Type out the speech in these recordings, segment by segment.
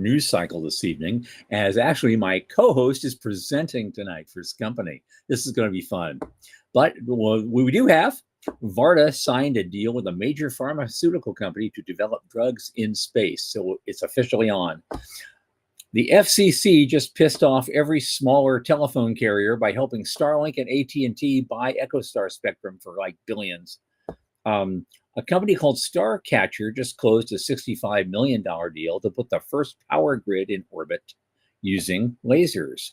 news cycle this evening, as actually my co-host is presenting tonight for his company. This is going to be fun. But we do have Varda signed a deal with a major pharmaceutical company to develop drugs in space. So it's officially on. The FCC just pissed off every smaller telephone carrier by helping Starlink and AT&T buy EchoStar spectrum for like billions. A company called Starcatcher just closed a $65 million deal to put the first power grid in orbit using lasers.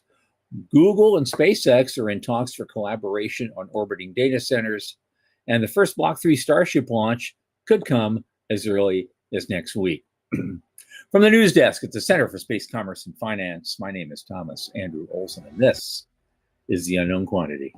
Google and SpaceX are in talks for collaboration on orbiting data centers, and the first Block 3 Starship launch could come as early as next week. From the news desk at the Center for Space Commerce and Finance, my name is Thomas Andrew Olson, and this is The Unknown Quantity.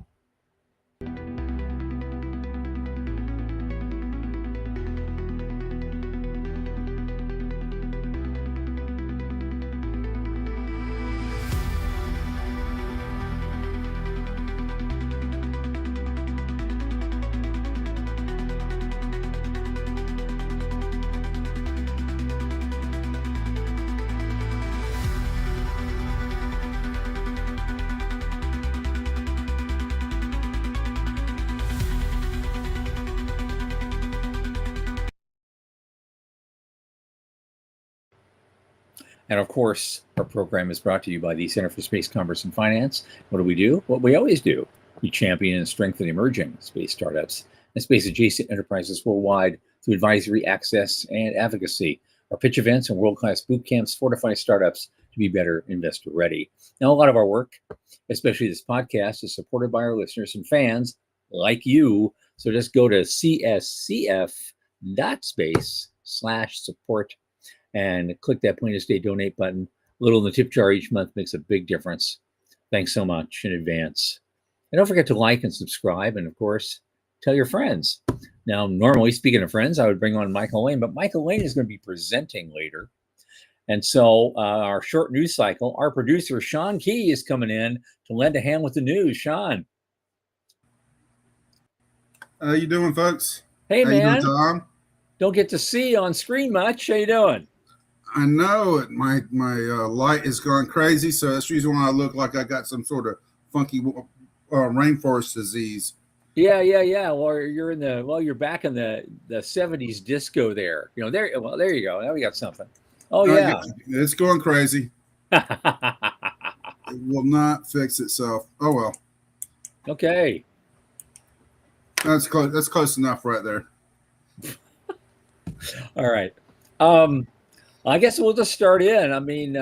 And of course, our program is brought to you by the Center for Space Commerce and Finance. What do? What we always do. We champion and strengthen emerging space startups and space-adjacent enterprises worldwide through advisory, access, and advocacy. Our pitch events and world-class boot camps fortify startups to be better investor ready. Now, a lot of our work, especially this podcast, is supported by our listeners and fans like you. So just go to cscf.space/support and click that Plain as Day donate button. A little in the tip jar each month makes a big difference. Thanks so much in advance. And don't forget to like and subscribe, and of course, tell your friends. Now, normally, speaking of friends, I would bring on Michael Laine, but Michael Laine is going to be presenting later. And so our short news cycle, our producer, Sean Key, is coming in to lend a hand with the news. Sean. How you doing, folks? Hey, How man. You doing, Tom? Don't get to see on screen much. How you doing? I know it. My light is going crazy, so that's the reason why I look like I got some sort of funky rainforest disease. Yeah. Well, you're back in the 70s disco there. There you go. Now we got something. Oh yeah. It's going crazy. It will not fix itself. Oh well. Okay. That's close. That's close enough right there. All right. I guess we'll just start in. I mean,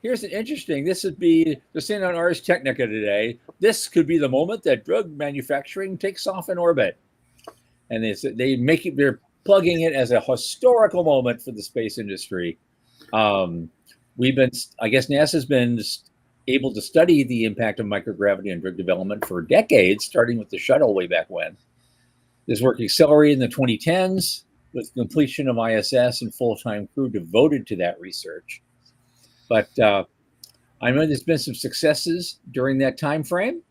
here's an interesting. This would be the thing on Ars Technica today. This could be the moment that drug manufacturing takes off in orbit, and they're plugging it as a historical moment for the space industry. I guess NASA's been able to study the impact of microgravity on drug development for decades, starting with the shuttle way back when. This work accelerated in the 2010s. With completion of ISS and full-time crew devoted to that research. But I know there's been some successes during that time frame.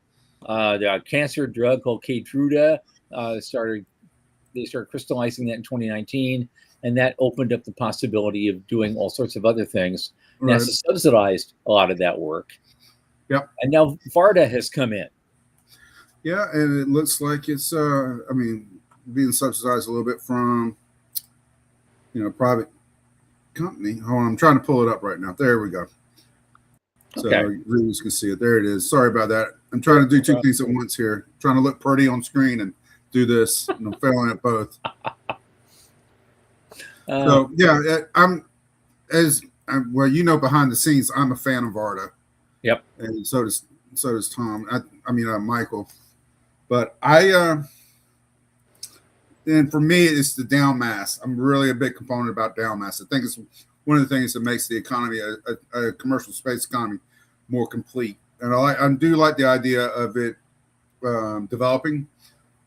The cancer drug called Keytruda they started crystallizing that in 2019, and that opened up the possibility of doing all sorts of other things. Right. NASA subsidized a lot of that work. Yep. And now Varda has come in. Yeah, and it looks like it's being subsidized a little bit from private company. Hold on, I'm trying to pull it up right now. There we go. Okay. So readers can see it. There it is. Sorry about that. I'm trying to do two things at once here. I'm trying to look pretty on screen and do this, and I'm failing at both. So yeah, behind the scenes, I'm a fan of Varda. Yep. And so does Tom. Michael. But and for me, it's the down mass. I'm really a big component about down mass. I think it's one of the things that makes the economy, a commercial space economy, more complete. And I do like the idea of it developing.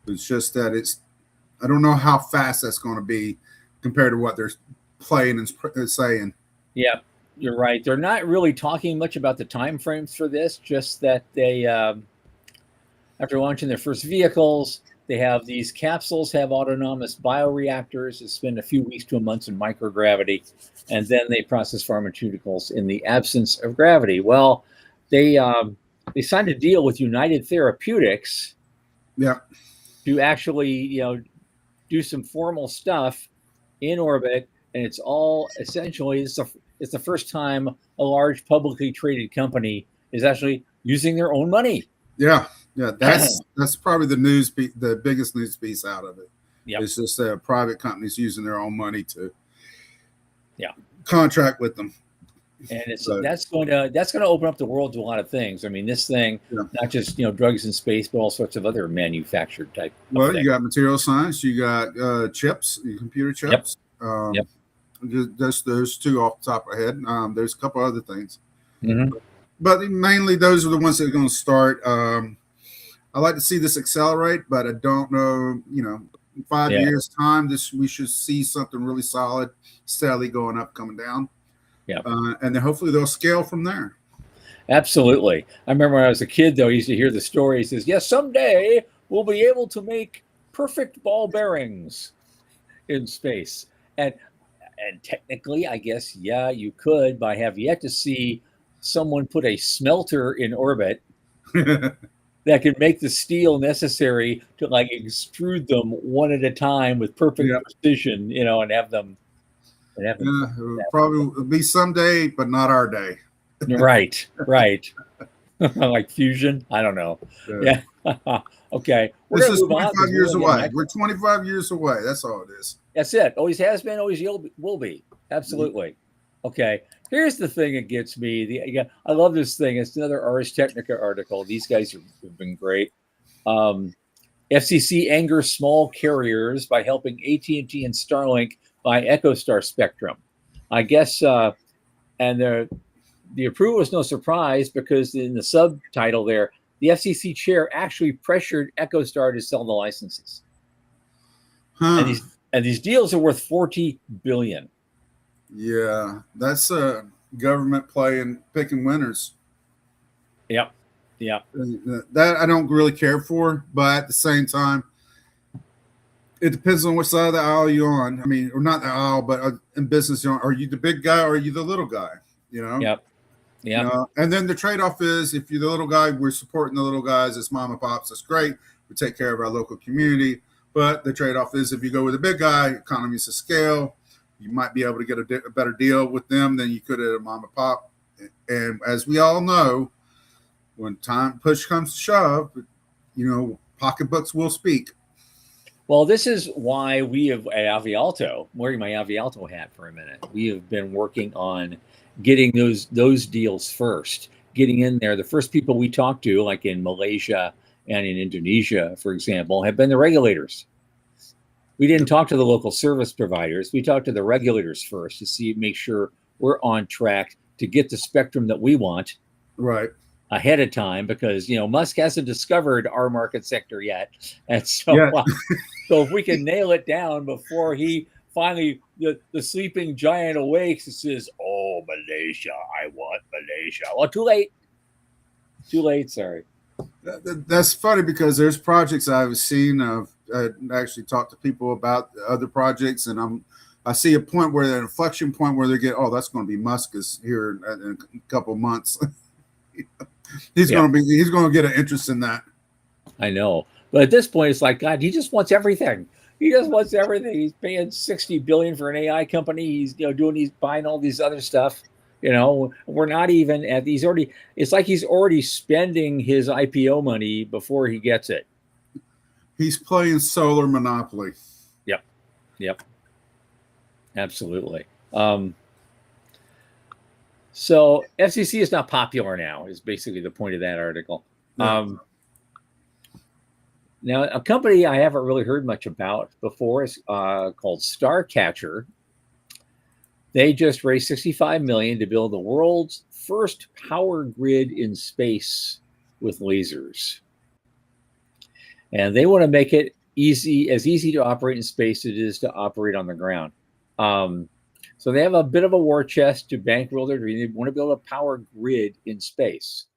It's just that I don't know how fast that's going to be compared to what they're playing and saying. Yeah, you're right. They're not really talking much about the time frames for this, just that they, after launching their first vehicles, They have these capsules have autonomous bioreactors that spend a few weeks to a month in microgravity, and then they process pharmaceuticals in the absence of gravity. Well, they signed a deal with United Therapeutics Yeah. to actually, do some formal stuff in orbit, and it's all essentially it's the first time a large publicly traded company is actually using their own money. Yeah. Yeah. That's probably the biggest news piece out of it. Yep. It's just private companies using their own money to contract with them. And that's going to open up the world to a lot of things. I mean, this thing, not just drugs in space, but all sorts of other manufactured type. Well, you got material science, you got chips, computer chips. Yep. Just those two off the top of my head. There's a couple other things, but mainly those are the ones that are going to start. I like to see this accelerate, but I don't know. In 5 years' time, we should see something really solid, steadily going up, coming down. Yeah. And then hopefully they'll scale from there. Absolutely. I remember when I was a kid, though, I used to hear the story. He says, yes, someday we'll be able to make perfect ball bearings in space. And technically, I guess, you could, but I have yet to see someone put a smelter in orbit that could make the steel necessary to extrude them one at a time with perfect precision, and have them. It will probably be someday, but not our day. Right. Like fusion. I don't know. Yeah. Okay. This is 25 years away. We're 25 years away. That's all it is. That's it. Always has been, always will be. Absolutely. Okay. Here's the thing that gets me. I love this thing. It's another Ars Technica article. These guys have been great. FCC angers small carriers by helping AT&T and Starlink by EchoStar spectrum. I guess, and the approval was no surprise because in the subtitle there, the FCC chair actually pressured EchoStar to sell the licenses. And these deals are worth $40 billion. Yeah, that's a government play and picking winners. Yep. That I don't really care for, but at the same time, it depends on which side of the aisle you're on. I mean, or not the aisle, but in business, are you the big guy or are you the little guy? Yep. And then the trade-off is, if you're the little guy, we're supporting the little guys as mom and pops. That's great. We take care of our local community. But the trade-off is, if you go with a big guy, economies of scale, you might be able to get a better deal with them than you could at a mom and pop. And as we all know, when push comes to shove, pocketbooks will speak. Well, this is why we have at Avialto, wearing my Avialto hat for a minute, we have been working on getting those deals first, getting in there. The first people we talked to, like in Malaysia and in Indonesia, for example, have been the regulators. We didn't talk to the local service providers. We talked to the regulators first to make sure we're on track to get the spectrum that we want. Right. Ahead of time, because Musk hasn't discovered our market sector yet, and so so if we can nail it down before he finally the sleeping giant awakes and says, "Oh, Malaysia, I want Malaysia." Well, too late. Sorry. That's funny because there's projects I've seen. I actually talked to people about other projects, and I see a point where an inflection point where they get, oh, that's going to be Musk is here in a couple months. He's going to get an interest in that. I know, but at this point, it's like, God, he just wants everything. He's paying $60 billion for an AI company. He's he's buying all these other stuff. We're not even at these already. It's like he's already spending his IPO money before he gets it. He's playing solar monopoly. Yep. Absolutely. So FCC is not popular now, is basically the point of that article. Yeah. Now, a company I haven't really heard much about before is called Starcatcher. They just raised $65 million to build the world's first power grid in space with lasers. And they want to make it as easy to operate in space as it is to operate on the ground. So they have a bit of a war chest to bankroll their dream. They want to build a power grid in space.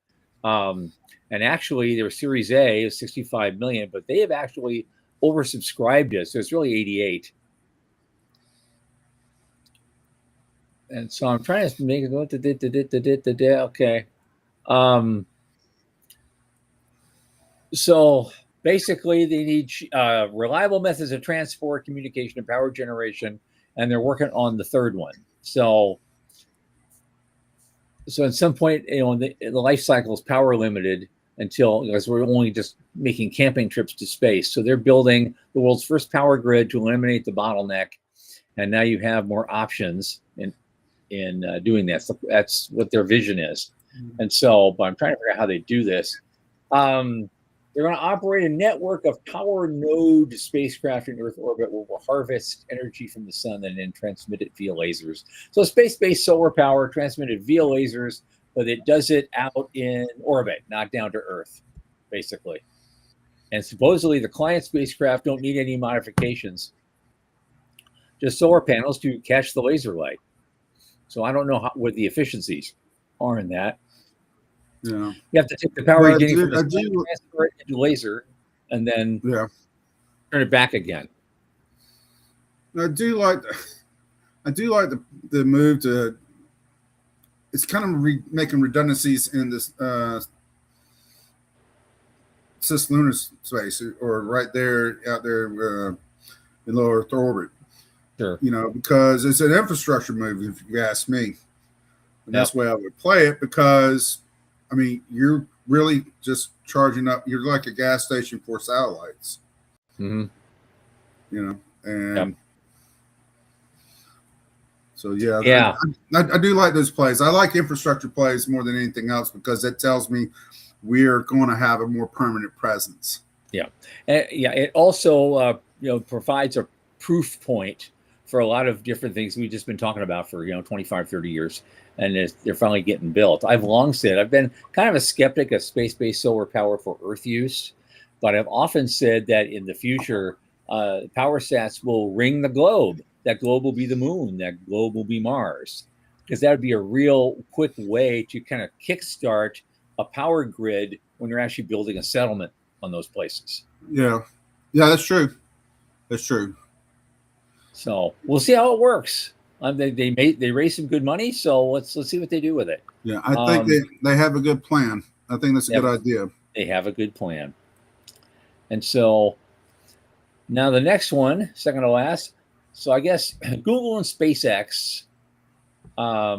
And actually, their Series A is $65 million, but they have actually oversubscribed it, so it's really 88. And so I'm trying to make it go. Okay. So basically, they need reliable methods of transport, communication, and power generation, and they're working on the third one. So at some point, the life cycle is power limited until, because we're only just making camping trips to space. So they're building the world's first power grid to eliminate the bottleneck, and now you have more options in doing that. So that's what their vision is. And so, but I'm trying to figure out how they do this. They're going to operate a network of power node spacecraft in Earth orbit where we'll harvest energy from the sun and then transmit it via lasers. So space-based solar power transmitted via lasers, but it does it out in orbit, not down to Earth, basically. And supposedly the client spacecraft don't need any modifications, just solar panels to catch the laser light. So I don't know what the efficiencies are in that. Yeah, you have to take the power you're getting from the sun, transfer it into laser, and then turn it back again. I do like the move to. It's kind of making redundancies in this cislunar space, or right there out there in low Earth orbit. Sure. Because it's an infrastructure move, if you ask me. And that's the way I would play it, because I mean, you're really just charging up. You're like a gas station for satellites. Mm-hmm. And so I do like those plays. I like infrastructure plays more than anything else, because that tells me we're going to have a more permanent presence. Yeah, it also provides a proof point for a lot of different things we've just been talking about for 25, 30 years. And they're finally getting built. I've long said, I've been kind of a skeptic of space-based solar power for Earth use, but I've often said that in the future, power sats will ring the globe. That globe will be the moon. That globe will be Mars, because that would be a real quick way to kind of kickstart a power grid when you're actually building a settlement on those places. Yeah, that's true. That's true. So we'll see how it works. They raised some good money, so let's see what they do with it. Yeah, I think they have a good plan. I think that's a good idea. They have a good plan. And so now the next one, second to last. So I guess Google and SpaceX are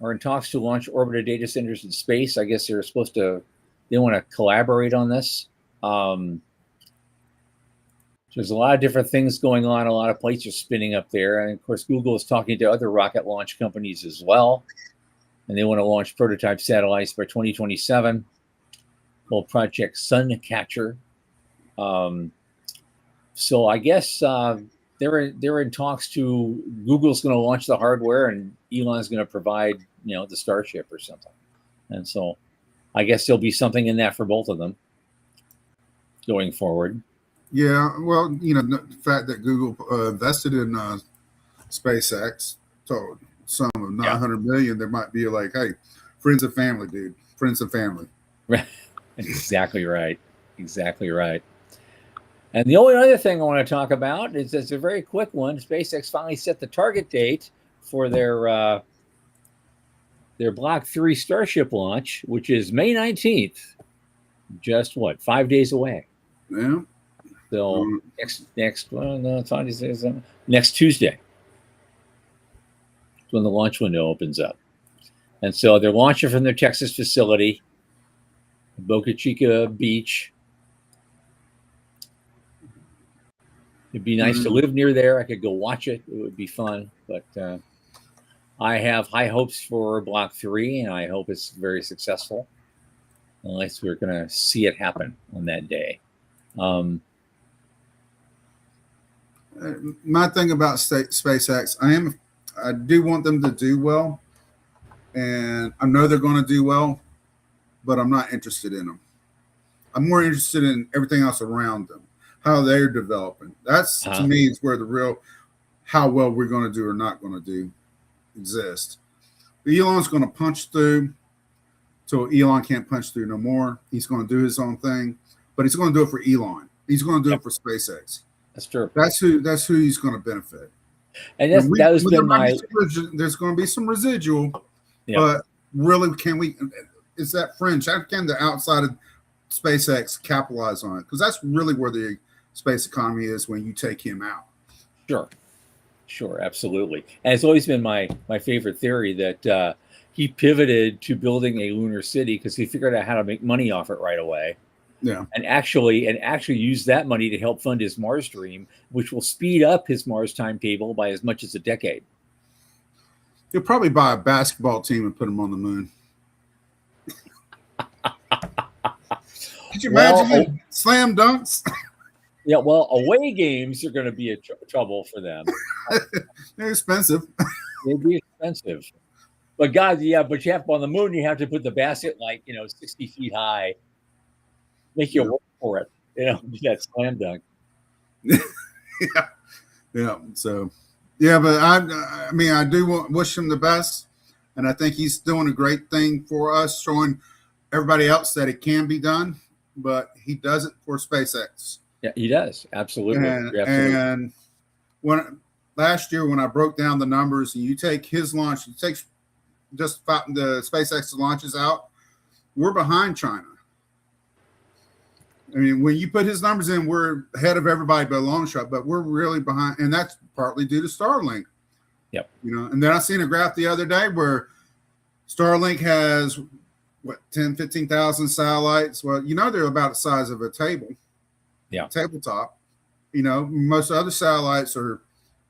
in talks to launch orbital data centers in space. I guess they want to collaborate on this. There's a lot of different things going on. A lot of plates are spinning up there. And of course, Google is talking to other rocket launch companies as well. And they want to launch prototype satellites by 2027, called Project Suncatcher. So I guess they're in talks to, Google's going to launch the hardware and Elon's going to provide, the Starship or something. And so I guess there'll be something in that for both of them going forward. Yeah, well, the fact that Google invested in SpaceX, so some of $900 million, there might be like, hey, friends and family, dude, friends and family. Right. Exactly right. Exactly right. And the only other thing I want to talk about is it's a very quick one. SpaceX finally set the target date for their Block 3 Starship launch, which is May 19th. Just 5 days away. Yeah. So next Tuesday is when the launch window opens up. And so they're launching from their Texas facility, Boca Chica Beach. It'd be nice to live near there. I could go watch it. It would be fun. But I have high hopes for Block 3, and I hope it's very successful. Unless we're going to see it happen on that day. My thing about SpaceX, I do want them to do well, and I know they're going to do well, but I'm not interested in them. I'm more interested in everything else around them, how they're developing. That's to me is where the real how well we're going to do or not going to do exist. Elon's going to punch through till Elon can't punch through no more. He's going to do his own thing, but he's going to do it for Elon. He's going to do Yep. it for SpaceX. That's true. That's who he's going to benefit. And that has been my. There's going to be some residual, Yeah. but really, can we? Is that fringe? How can the outside of SpaceX capitalize on it? Because that's really where the space economy is when you take him out. Sure, absolutely. And it's always been my favorite theory that he pivoted to building a lunar city because he figured out how to make money off it right away. Yeah, and actually use that money to help fund his Mars dream, which will speed up his Mars timetable by as much as a decade. he'll probably buy a basketball team and put them on the moon. Could you imagine slam dunks? Yeah, well, away games are going to be a trouble for them. They're expensive. They'd be expensive. But God, yeah, but you have on the moon, you have to put the basket 60 feet high. Make you work for it, that slam dunk. Yeah. So, yeah, but I mean, I do wish him the best, and I think he's doing a great thing for us, showing everybody else that it can be done. But he does it for SpaceX. Yeah, he does. Absolutely. And last year when I broke down the numbers, and you take his launch, you take just the SpaceX launches out, we're behind China. I mean, when you put his numbers in, we're ahead of everybody by a long shot, but we're really behind, and that's partly due to Starlink. Yep. And then I seen a graph the other day where Starlink has 15,000 satellites. Well, they're about the size of a table. Yeah. Tabletop. Most other satellites are,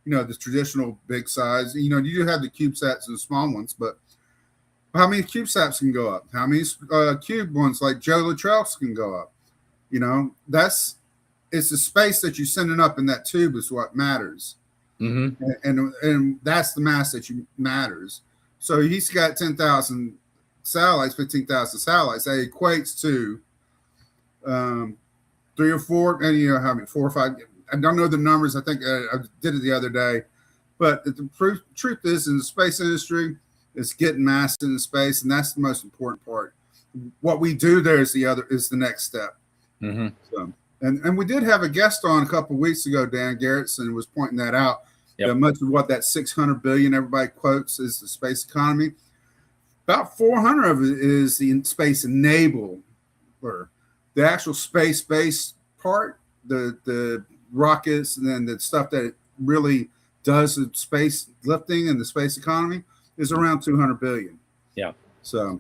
the traditional big size. You do have the CubeSats and the small ones, but how many CubeSats can go up? How many cube ones like Joe Luttrell's can go up? It's the space that you're sending up in that tube is what matters. Mm-hmm. And that's the mass that matters. So he's got 10,000 satellites, 15,000 satellites. That equates to 3 or 4, and how many, 4 or 5. I don't know the numbers. I think I did it the other day. But the truth is, in the space industry, it's getting mass into space, and that's the most important part. What we do there is the next step. Mm-hmm. So, and we did have a guest on a couple of weeks ago, Dan Garrettson was pointing that out. Yep. Much of what that 600 billion everybody quotes is the space economy. About 400 of it is the space enabler, the actual space-based part, the rockets, and then the stuff that really does the space lifting and the space economy is around 200 billion. Yeah. So.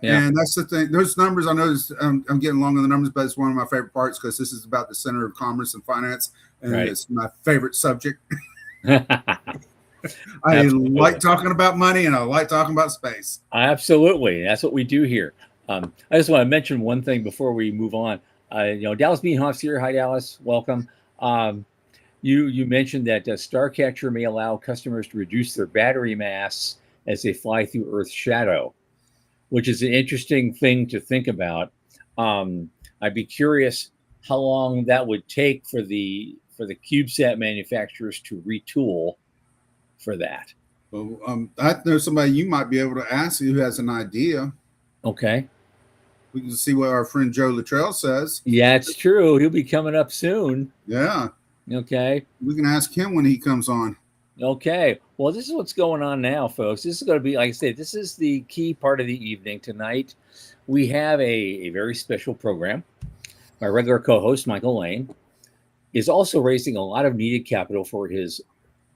Yeah. And that's the thing. Those numbers, I know I'm getting long on the numbers, but it's one of my favorite parts because this is about the center of commerce and finance, and It's my favorite subject. I like talking about money, and I like talking about space. Absolutely. That's what we do here. I just want to mention one thing before we move on. Dallas Beanhoff's here. Hi, Dallas. Welcome. You mentioned that Starcatcher may allow customers to reduce their battery mass as they fly through Earth's shadow, which is an interesting thing to think about. I'd be curious how long that would take for the CubeSat manufacturers to retool for that. Well, I know somebody you might be able to ask who has an idea. Okay. We can see what our friend Joe Luttrell says. Yeah, it's true. He'll be coming up soon. Yeah. Okay. We can ask him when he comes on. Okay. Well, this is what's going on now, folks. This is going to be, like I said, this is the key part of the evening tonight. We have a very special program. My regular co-host, Michael Laine, is also raising a lot of needed capital for his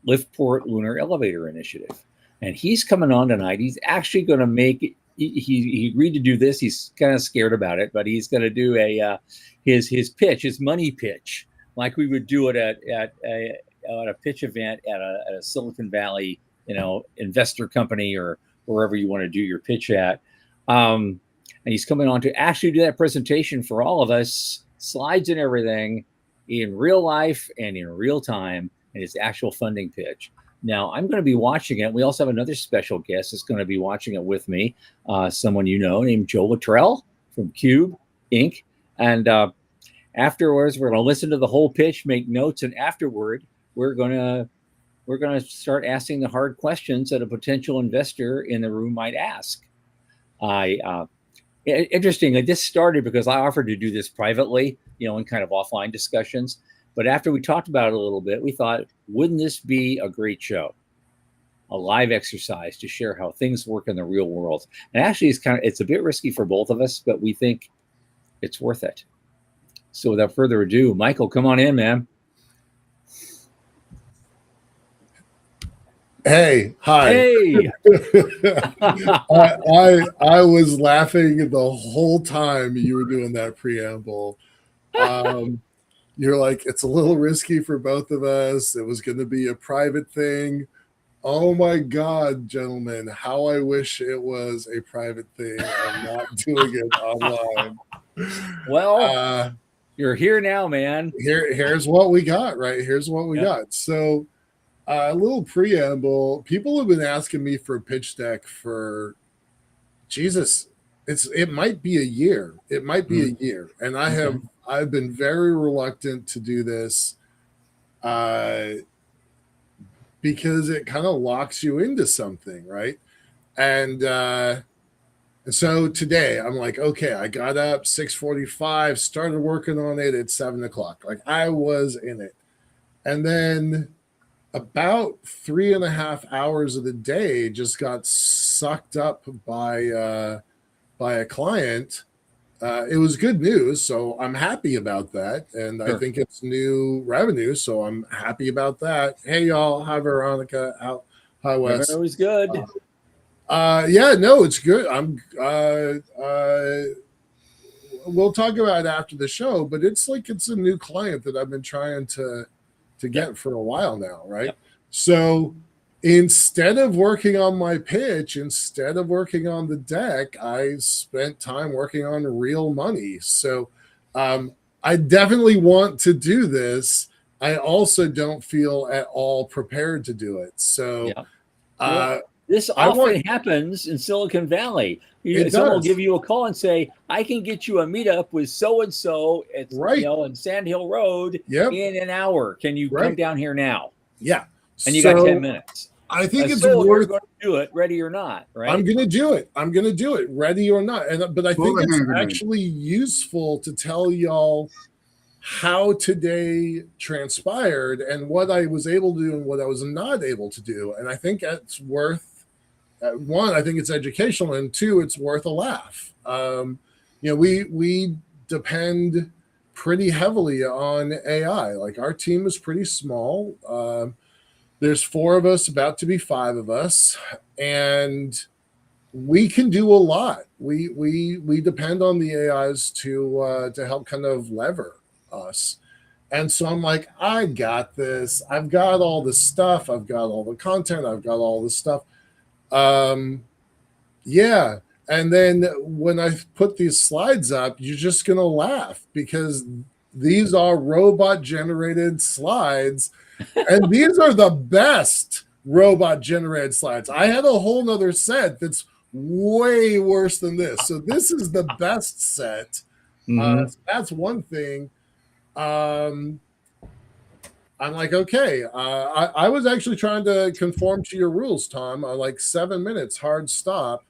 Liftport Lunar Elevator Initiative. And he's coming on tonight. He's actually going to make, he agreed to do this. He's kind of scared about it, but he's going to do his pitch, his money pitch, like we would do it at a pitch event at a Silicon Valley, investor company or wherever you want to do your pitch at. And he's coming on to actually do that presentation for all of us, slides and everything, in real life and in real time, and his actual funding pitch. Now, I'm going to be watching it. We also have another special guest that's going to be watching it with me, someone named Joe Luttrell from Cube Inc. And afterwards, we're going to listen to the whole pitch, make notes, and afterward, we're going to start asking the hard questions that a potential investor in the room might ask. Interesting. Like, this started because I offered to do this privately, in kind of offline discussions. But after we talked about it a little bit, we thought, wouldn't this be a great show? A live exercise to share how things work in the real world. And actually, it's a bit risky for both of us, but we think it's worth it. So without further ado, Michael, come on in, man. Hey, hi. Hey. I was laughing the whole time you were doing that preamble. You're like, it's a little risky for both of us. It was going to be a private thing. Oh my God, gentlemen, how I wish it was a private thing. I'm not doing it online. Well, you're here now, man. Here's what we got, right? Here's what we got. So a little preamble. People have been asking me for a pitch deck for Jesus. It might be a year. It might be a year. And I've been very reluctant to do this because it kind of locks you into something, right? And so today I'm like, okay, I got up 6:45, started working on it at 7:00. Like, I was in it. And then about 3.5 hours of the day just got sucked up by a client. It was good news, so I'm happy about that, and sure. I think it's new revenue, so I'm happy about that. Hey, y'all. Hi, Veronica. Hi, Wes. It was good. Yeah, no, it's good. We'll talk about it after the show, but it's a new client that I've been trying to get for a while now, right? Yep. So instead of working on my pitch, instead of working on the deck, I spent time working on real money. So I definitely want to do this. I also don't feel at all prepared to do it. So this often happens in Silicon Valley. Someone will give you a call and say, I can get you a meetup with so-and-so at in Sand Hill Road in an hour. Can you come down here now? Yeah. And you got 10 minutes. I think it's worth going to do it, ready or not, right? I'm going to do it. Ready or not. But I think it's actually useful to tell y'all how today transpired and what I was able to do and what I was not able to do. And I think it's worth, one, I think it's educational, and two, it's worth a laugh. We depend pretty heavily on AI. Like, our team is pretty small. There's 4 of us, about to be 5 of us, and we can do a lot. We depend on the AIs to help kind of lever us. And so I'm like, I got this. I've got all the stuff. I've got all the content. I've got all the stuff. Yeah. And then when I put these slides up, you're just going to laugh because these are robot generated slides. And these are the best robot generated slides. I had a whole nother set that's way worse than this. So this is the best set. So that's one thing. I'm like, okay. I was actually trying to conform to your rules, Tom. Like 7 minutes, hard stop.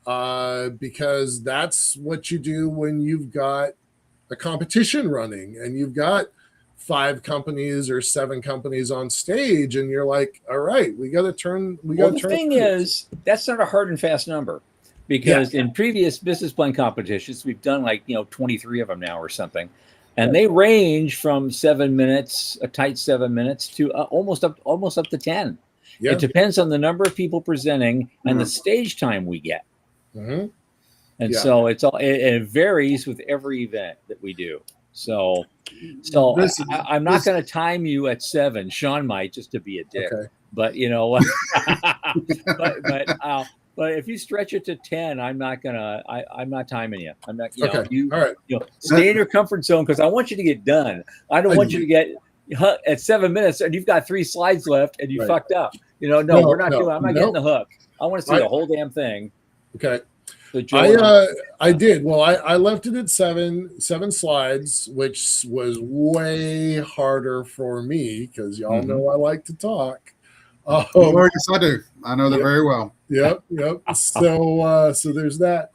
Because that's what you do when you've got a competition running and you've got 5 companies or 7 companies on stage, and you're like, all right, we got to turn. The thing is, that's not a hard and fast number, because in previous business plan competitions, we've done 23 of them now or something, and they range from 7 minutes, a tight 7 minutes, to almost up to 10. Yeah. It depends on the number of people presenting and the stage time we get. And so it varies with every event that we do. So I'm not going to time you at 7. Sean might, just to be a dick. Okay. But but if you stretch it to 10, I'm not timing you. I'm not. All right. Stay in your comfort zone, because I want you to get done. I don't want you to get at 7 minutes and you've got 3 slides left and you fucked up. I'm not getting the hook. I want to see the whole damn thing. Okay. I did. Well, I left it at 7 slides, which was way harder for me because y'all know I like to talk. Yes, I do. I know that very well. Yep. So there's that.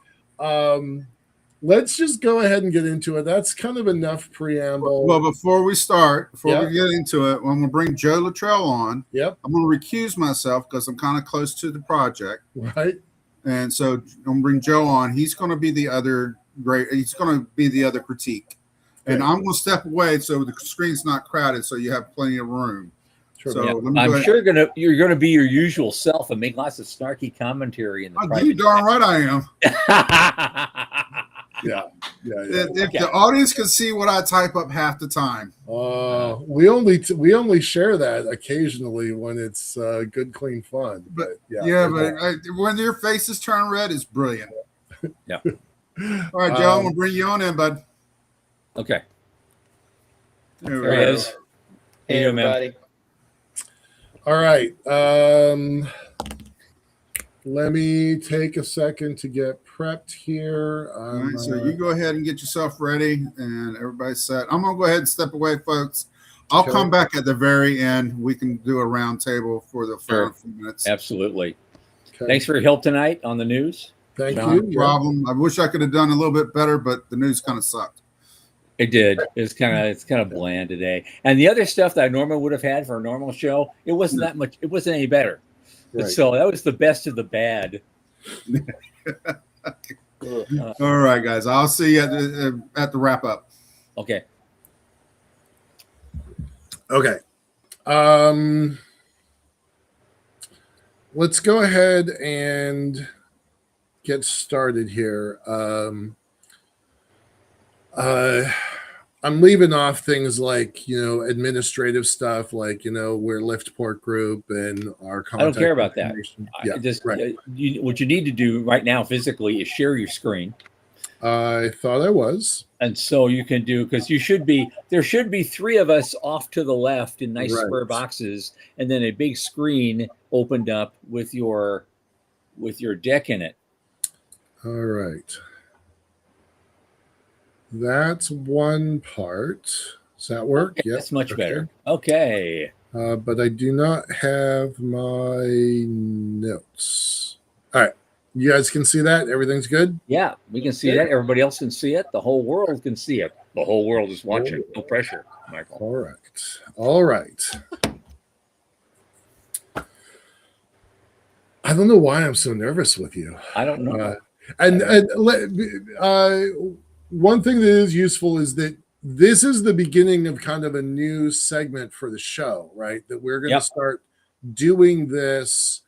Let's just go ahead and get into it. That's kind of enough preamble. Well, before we get into it, I'm going to bring Joe Luttrell on. Yep. I'm going to recuse myself because I'm kind of close to the project. Right. And so I'm going to bring Joe on. He's going to be the other critique. And I'm going to step away so the screen's not crowded, so you have plenty of room. Sure. So I'm sure you're gonna be your usual self and make lots of snarky commentary in the you darn right I am. Yeah. If the audience could see what I type up half the time. We only share that occasionally when it's good, clean fun. But when your faces turn red, it's brilliant. Yeah. All right, Joe, I'm gonna bring you on in, bud. Okay. There he is. Hey, everybody. All right. Let me take a second to get prepped here. All right, so you go ahead and get yourself ready, and everybody's set. I'm gonna go ahead and step away, folks. I'll come back at the very end. We can do a round table for the final few minutes. Absolutely. Okay. Thanks for your help tonight on the news. Thank you. No problem. I wish I could have done a little bit better, but the news kind of sucked. It did. It's kind of bland today. And the other stuff that I normally would have had for a normal show, it wasn't that much. It wasn't any better. Right. So that was the best of the bad. All right, guys. I'll see you at the wrap up. Okay. Okay. Let's go ahead and get started here. I'm leaving off things like, administrative stuff, like, we're Liftport Group and our contact. I don't care about that. What you need to do right now physically is share your screen. I thought I was. And so you can do, because there should be three of us off to the left in nice square boxes, and then a big screen opened up with your deck in it. All right. That's one part. Does that work? Okay, yes, that's much better. Okay. But I do not have my notes. All right. You guys can see that? Everything's good? Yeah, we can see that. Everybody else can see it. The whole world can see it. The whole world is watching. No pressure, Michael. All right. I don't know why I'm so nervous with you. I don't know. One thing that is useful is that this is the beginning of kind of a new segment for the show, right? That we're going to start doing this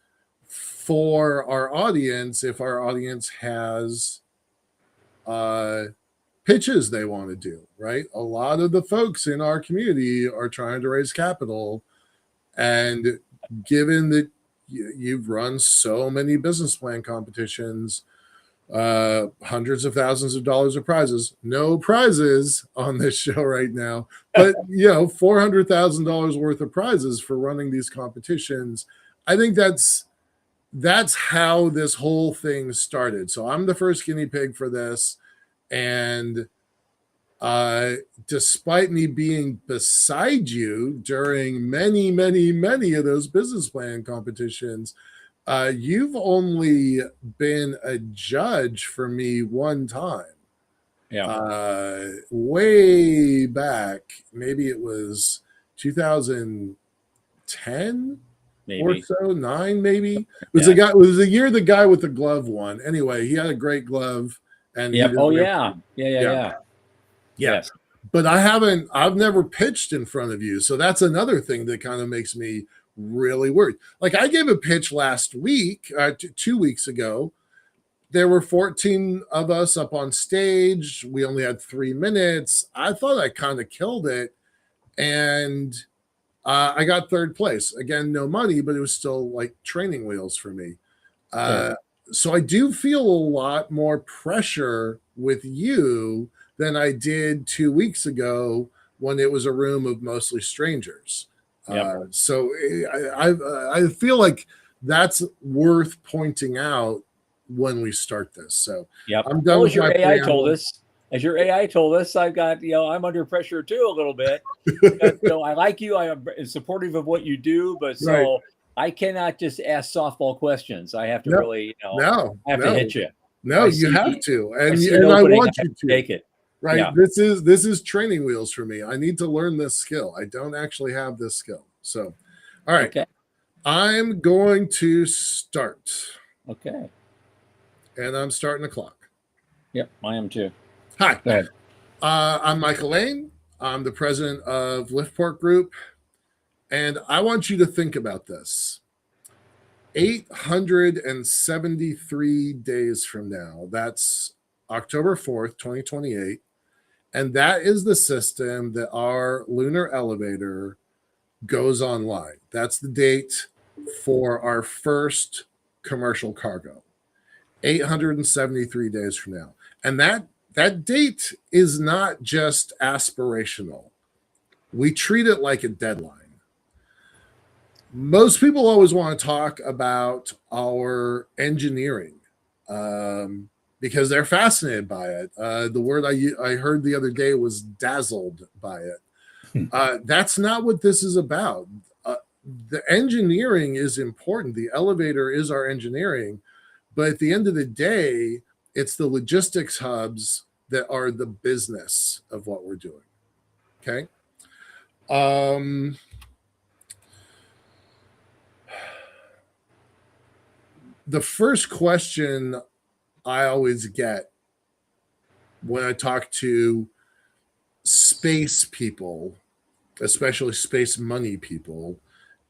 for our audience if our audience has pitches they want to do, right? A lot of the folks in our community are trying to raise capital, and given that you've run so many business plan competitions, hundreds of thousands of dollars of prizes, no prizes on this show right now, but $400,000 worth of prizes for running these competitions. I think that's how this whole thing started. So I'm the first guinea pig for this, and despite me being beside you during many of those business plan competitions, you've only been a judge for me one time. Yeah. Way back, maybe it was 2010 or so, 9 maybe. It was it was the year the guy with the glove won. Anyway, he had a great glove. And Yes. But I've never pitched in front of you. So that's another thing that kind of makes me really worried. Like, I gave a pitch last week, 2 weeks ago. There were 14 of us up on stage. We only had 3 minutes. I thought I kind of killed it. And I got third place. Again, no money, but it was still like training wheels for me. So I do feel a lot more pressure with you than I did 2 weeks ago when it was a room of mostly strangers. So I feel like that's worth pointing out when we start this. So I'm done with my AI told us. As your AI told us, I've got, I'm under pressure too a little bit. I like you. I am supportive of what you do, but I cannot just ask softball questions. I have to really, I have to hit you. No, you have to, and I opening, want you to take it. Right. Yeah. This is training wheels for me. I need to learn this skill. I don't actually have this skill. So, all right. Okay. I'm going to start. Okay. And I'm starting the clock. Yep, I am too. Hi. Go ahead. I'm Michael Laine. I'm the president of Liftport Group. And I want you to think about this. 873 days from now, that's October 4th, 2028. And that is the system that our lunar elevator goes online. That's the date for our first commercial cargo, 873 days from now. And that date is not just aspirational. We treat it like a deadline. Most people always want to talk about our engineering because they're fascinated by it. The word I heard the other day was dazzled by it. That's not what this is about. The engineering is important. The elevator is our engineering. But at the end of the day, it's the logistics hubs that are the business of what we're doing. Okay. The first question I always get when I talk to space people, especially space money people,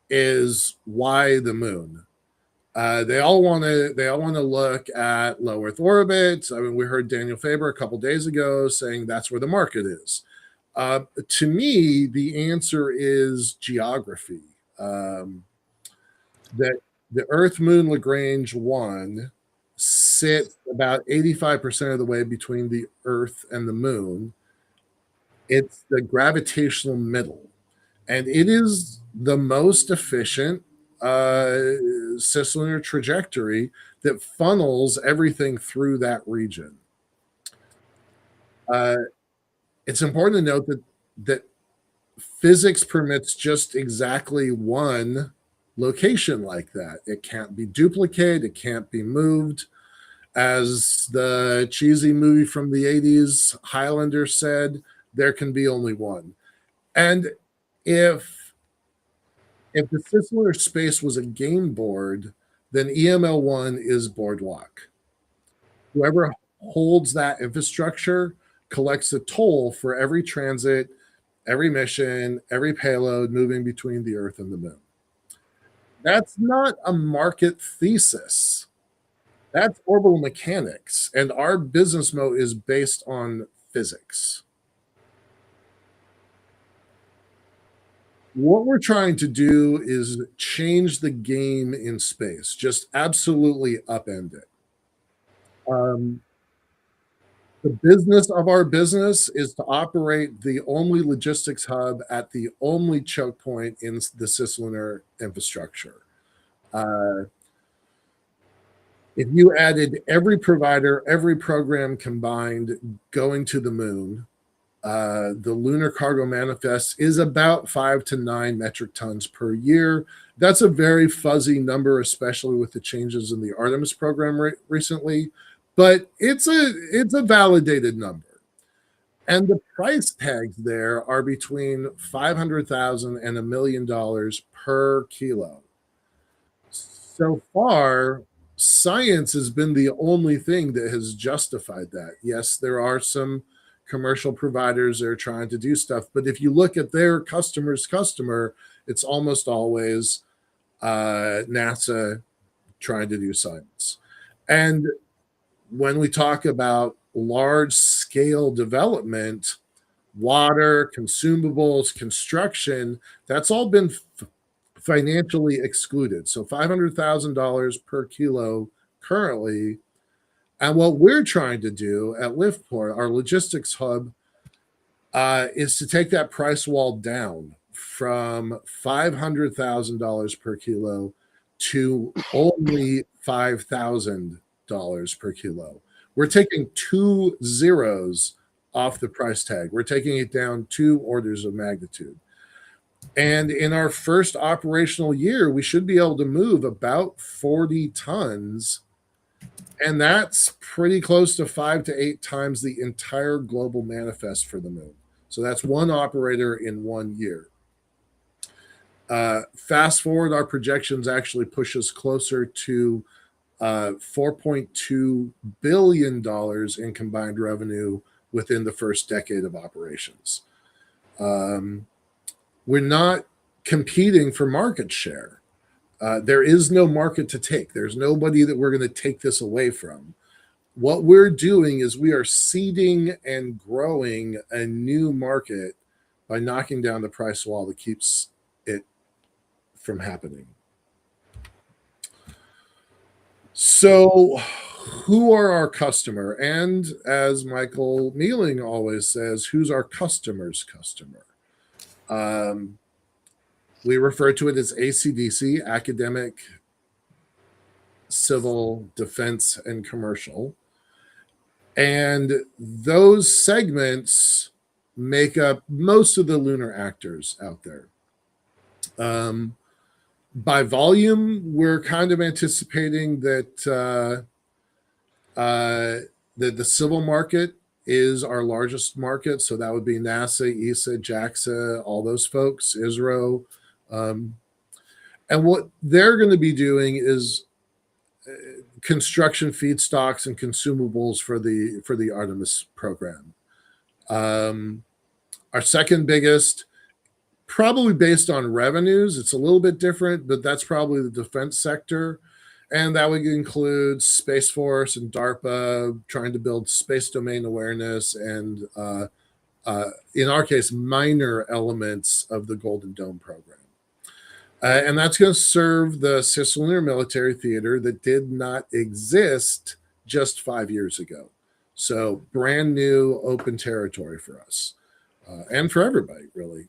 is why the moon? They all want to look at low Earth orbit. I mean, we heard Daniel Faber a couple days ago saying that's where the market is. To me, the answer is geography. That the Earth Moon Lagrange 1 sits about 85% of the way between the Earth and the Moon. It's the gravitational middle, and it is the most efficient cislunar trajectory that funnels everything through that region. It's important to note that physics permits just exactly one location like that. It can't be duplicated. It can't be moved. As the cheesy movie from the 80s, Highlander, said, there can be only one. And if the cislunar space was a game board, then EML1 is Boardwalk. Whoever holds that infrastructure collects a toll for every transit, every mission, every payload moving between the Earth and the Moon. That's not a market thesis. That's orbital mechanics, and our business mode is based on physics. What we're trying to do is change the game in space, just absolutely upend it. The business of our business is to operate the only logistics hub at the only choke point in the cislunar infrastructure. If you added every provider, every program combined going to the moon, the lunar cargo manifest is about 5 to 9 metric tons per year. That's a very fuzzy number, especially with the changes in the Artemis program recently, but it's a validated number. And the price tags there are between $500,000 and $1 million per kilo. So far, science has been the only thing that has justified that. Yes, there are some commercial providers that are trying to do stuff, but if you look at their customer's customer, it's almost always NASA trying to do science. And when we talk about large scale development, water, consumables, construction, that's all been financially excluded. So $500,000 per kilo currently. And what we're trying to do at Liftport, our logistics hub, is to take that price wall down from $500,000 per kilo to only $5,000 per kilo. We're taking 2 zeros off the price tag. We're taking it down 2 orders of magnitude. And in our first operational year, we should be able to move about 40 tons And that's pretty close to 5 to 8 times the entire global manifest for the moon. So that's one operator in 1 year. Fast forward, our projections actually push us closer to $4.2 billion in combined revenue within the first decade of operations. We're not competing for market share. There is no market to take. There's nobody that we're going to take this away from. What we're doing is we are seeding and growing a new market by knocking down the price wall that keeps it from happening. So, who are our customer? And as Michael Mealing always says, who's our customer's customer? We refer to it as ACDC, academic, civil, defense, and commercial. And those segments make up most of the lunar actors out there. By volume, we're kind of anticipating that the civil market is our largest market. So that would be NASA, ESA, JAXA, all those folks, ISRO. And what they're going to be doing is construction feedstocks and consumables for the Artemis program. Our second biggest, probably based on revenues, it's a little bit different, but that's probably the defense sector. And that would include Space Force and DARPA trying to build space domain awareness and, in our case, minor elements of the Golden Dome program. And that's going to serve the cislunar military theater that did not exist just 5 years ago. So brand new open territory for us and for everybody, really.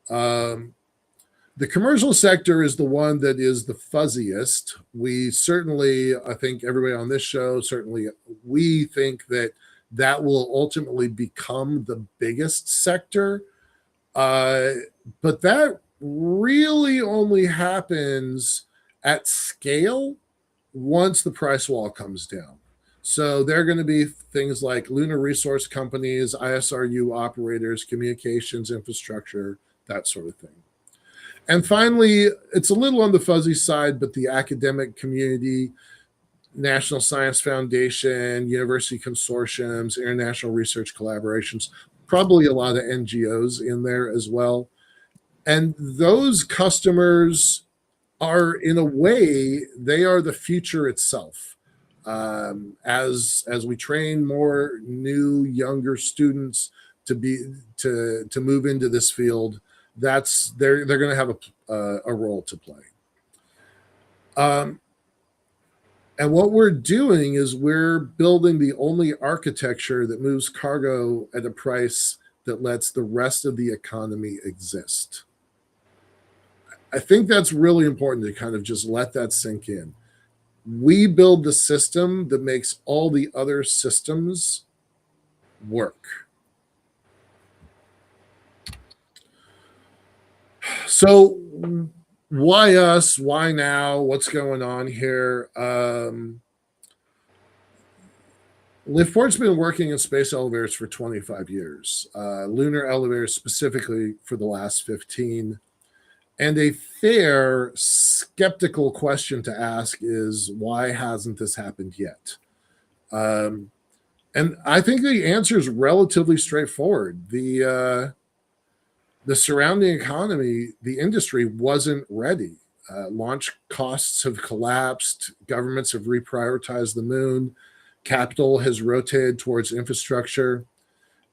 The commercial sector is the one that is the fuzziest. We certainly, I think everybody on this show, certainly we think that that will ultimately become the biggest sector. But that really only happens at scale once the price wall comes down. So there are going to be things like lunar resource companies, ISRU operators, communications infrastructure, that sort of thing. And finally, it's a little on the fuzzy side, but the academic community, National Science Foundation, university consortiums, international research collaborations, probably a lot of NGOs in there as well. And those customers are, in a way, they are the future itself. As we train more new, younger students to move into this field, they're going to have a role to play. And what we're doing is we're building the only architecture that moves cargo at a price that lets the rest of the economy exist. I think that's really important to kind of just let that sink in. We build the system that makes all the other systems work. So why us? Why now? What's going on here? Liftport's been working in space elevators for 25 years, lunar elevators specifically for the last 15. And a fair skeptical question to ask is, why hasn't this happened yet? And I think the answer is relatively straightforward. The surrounding economy, the industry wasn't ready. Launch costs have collapsed. Governments have reprioritized the moon. Capital has rotated towards infrastructure.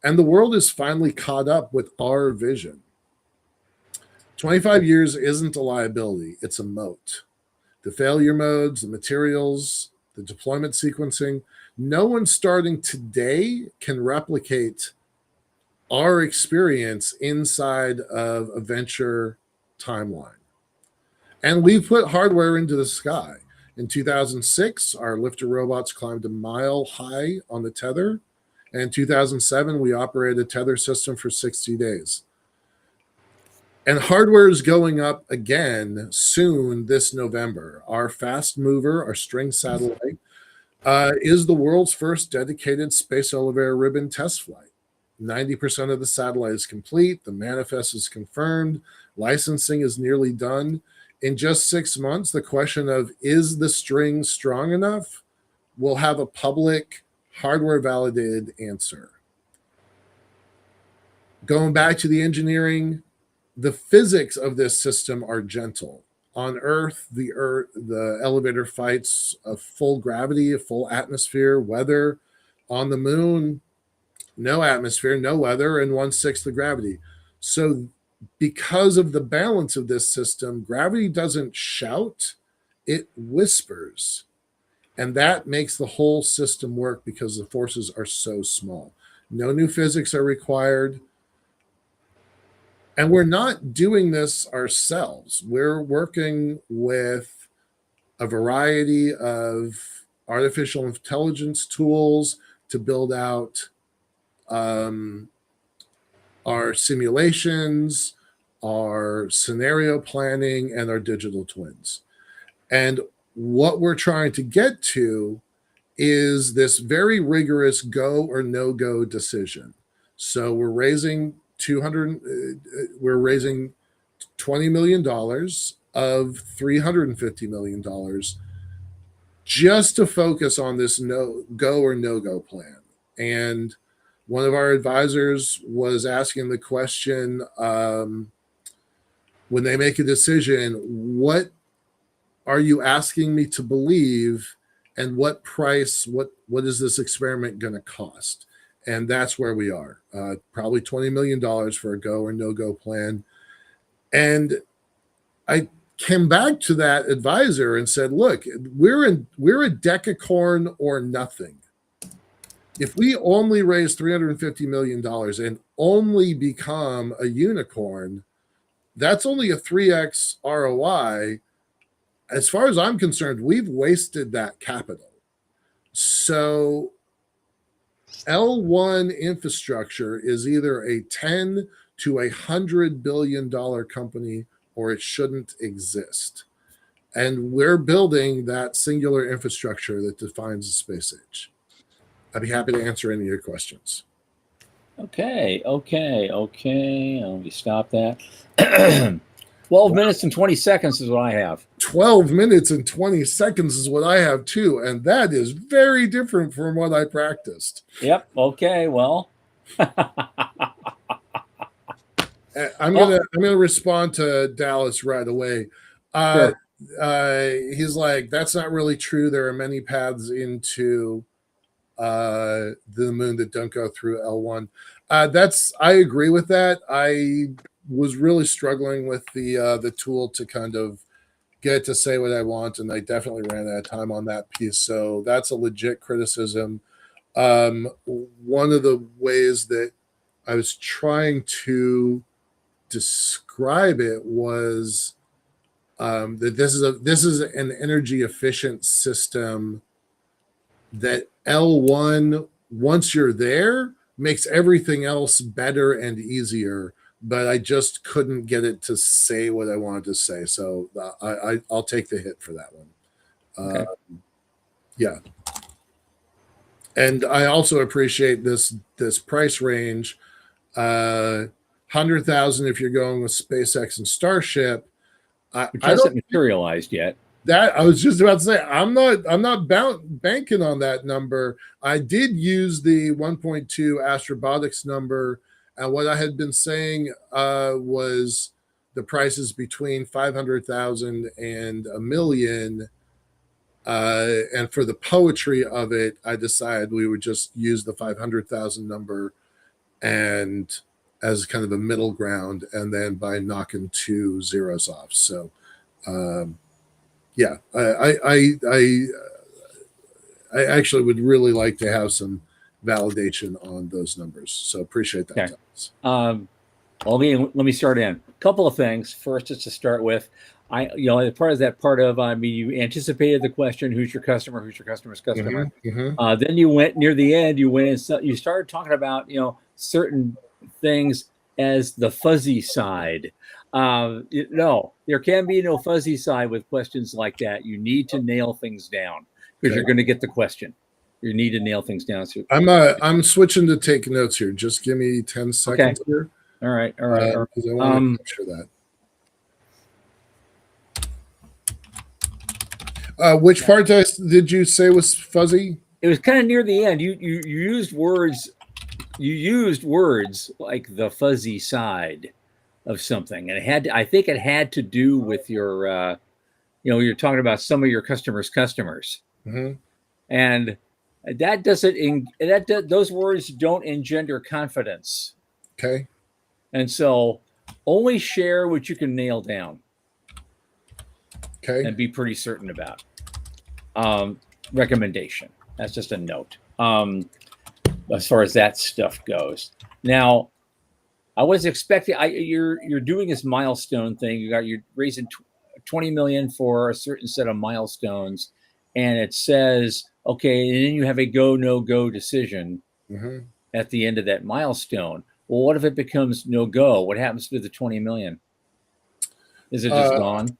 And the world is finally caught up with our vision. 25 years isn't a liability, it's a moat. The failure modes, the materials, the deployment sequencing, no one starting today can replicate our experience inside of a venture timeline. And we've put hardware into the sky. In 2006, our lifter robots climbed a mile high on the tether. And in 2007, we operated a tether system for 60 days. And hardware is going up again soon this November. Our fast mover, our string satellite, Is the world's first dedicated space elevator ribbon test flight. 90% of the satellite is complete. The manifest is confirmed. Licensing is nearly done. In just 6 months, the question of is the string strong enough will have a public, hardware validated answer. Going back to the engineering, the physics of this system are gentle. On Earth, the elevator fights a full gravity, a full atmosphere, weather. On the moon, no atmosphere, no weather, and 1/6 the gravity. So because of the balance of this system, gravity doesn't shout, it whispers. And that makes the whole system work because the forces are so small. No new physics are required. And we're not doing this ourselves. We're working with a variety of artificial intelligence tools to build out our simulations, our scenario planning, and our digital twins. And what we're trying to get to is this very rigorous go or no go decision. So we're raising $20 million of $350 million just to focus on this no go or no go plan. And one of our advisors was asking the question, when they make a decision, what are you asking me to believe, and what price, what is this experiment going to cost? And that's where we are. Probably $20 million for a go or no go plan. And I came back to that advisor and said, look, we're a decacorn or nothing. If we only raise $350 million and only become a unicorn, that's only a 3x ROI. As far as I'm concerned, we've wasted that capital. So L1 infrastructure is either a 10 to $100 billion company, or it shouldn't exist. And we're building that singular infrastructure that defines the space age. I'd be happy to answer any of your questions. Okay. Let me stop that. 12 minutes and 20 seconds is what I have. 12 minutes and 20 seconds is what I have too. And that is very different from what I practiced. Yep. Okay. Well, I'm gonna respond to Dallas right away. Sure. He's like, that's not really true. There are many paths into the moon that don't go through L1. I agree with that. I was really struggling with the tool to kind of get it to say what I want, and I definitely ran out of time on that piece. So that's a legit criticism. One of the ways that I was trying to describe it was that this is an energy efficient system that L1, once you're there, makes everything else better and easier. But I just couldn't get it to say what I wanted to say. So I'll take the hit for that one. Okay. Yeah. And I also appreciate this price range. 100,000 if you're going with SpaceX and Starship. Which hasn't materialized yet. That I was just about to say, I'm not banking on that number. I did use the 1.2 Astrobotics number, and what I had been saying was the prices between 500,000 and $1 million. And for the poetry of it, I decided we would just use the 500,000 number and as kind of a middle ground, and then by knocking 2 zeros off. So, yeah, I actually would really like to have some validation on those numbers. So appreciate that. Okay. Let me start in. A couple of things. First, just to start with, you anticipated the question, who's your customer? Who's your customer's customer? Mm-hmm. Then you went near the end, you started talking about, certain things as the fuzzy side. No, there can be no fuzzy side with questions like that. You need to nail things down. because you're going to get the question. You need to nail things down. So I'm switching to take notes here. Just give me 10 seconds here. All right. Because I want to capture that. Which part did you say was fuzzy? It was kind of near the end. You used words. You used words like the fuzzy side of something, and it had. I think it had to do with your. You're talking about some of your customers' customers, and that doesn't. Those words don't engender confidence. Okay. And so, only share what you can nail down. Okay. And be pretty certain about. Recommendation. That's just a note. As far as that stuff goes. Now, I was expecting. You're doing this milestone thing. You're raising 20 million for a certain set of milestones, and it says okay, and then you have a go no go decision at the end of that milestone. Well, what if it becomes no go? What happens to the 20 million? Is it just gone?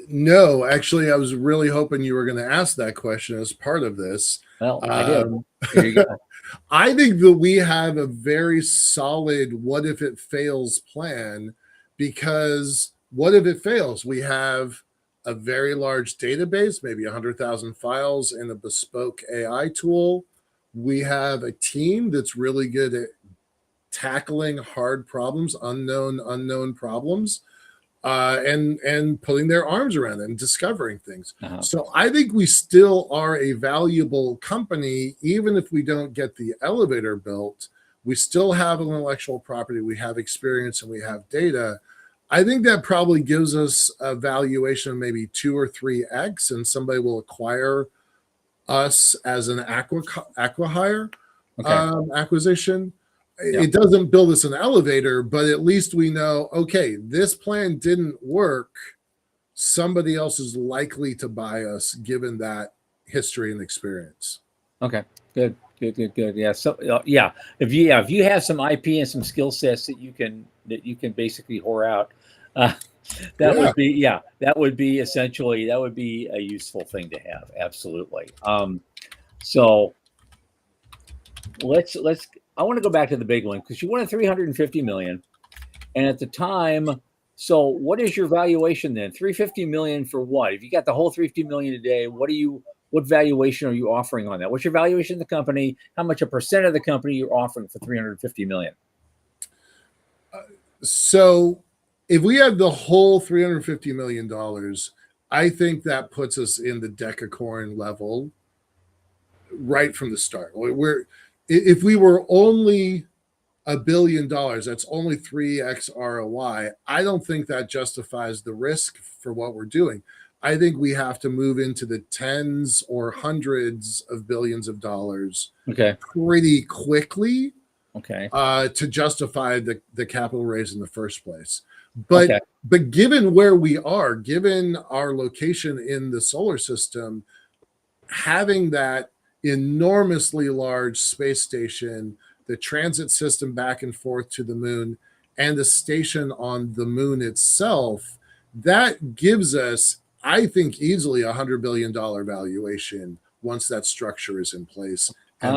No, actually, I was really hoping you were going to ask that question as part of this. Well, I did. Here you go. I think that we have a very solid what if it fails plan, because what if it fails? We have a very large database, maybe 100,000 files in a bespoke AI tool. We have a team that's really good at tackling hard problems, unknown problems, and putting their arms around it and discovering things. So I think we still are a valuable company, even if we don't get the elevator built. We still have intellectual property, we have experience, and we have data. I think that probably gives us a valuation of maybe 2 or 3x, and somebody will acquire us as an acqui-hire acquisition. Yeah. It doesn't build us an elevator, but at least we know, okay, this plan didn't work. Somebody else is likely to buy us given that history and experience. Okay, good. Yeah. So if you have some IP and some skill sets that you can basically whore out, that would be essentially a useful thing to have. Absolutely. So let's I want to go back to the big one because you wanted 350 million, and at the time, so what is your valuation then? 350 million for what? If you got the whole 350 million today, what valuation are you offering on that? What's your valuation of the company? How much a percent of the company you're offering for 350 million? So if we had the whole $350 million, I think that puts us in the decacorn level right from the start. If we were only $1 billion, that's only 3x ROI. I don't think that justifies the risk for what we're doing. I think we have to move into the tens or hundreds of billions of dollars pretty quickly to justify the capital raise in the first place. But given where we are, given our location in the solar system, having that enormously large space station, the transit system back and forth to the moon, and the station on the moon itself, that gives us, I think, easily $100 billion valuation once that structure is in place and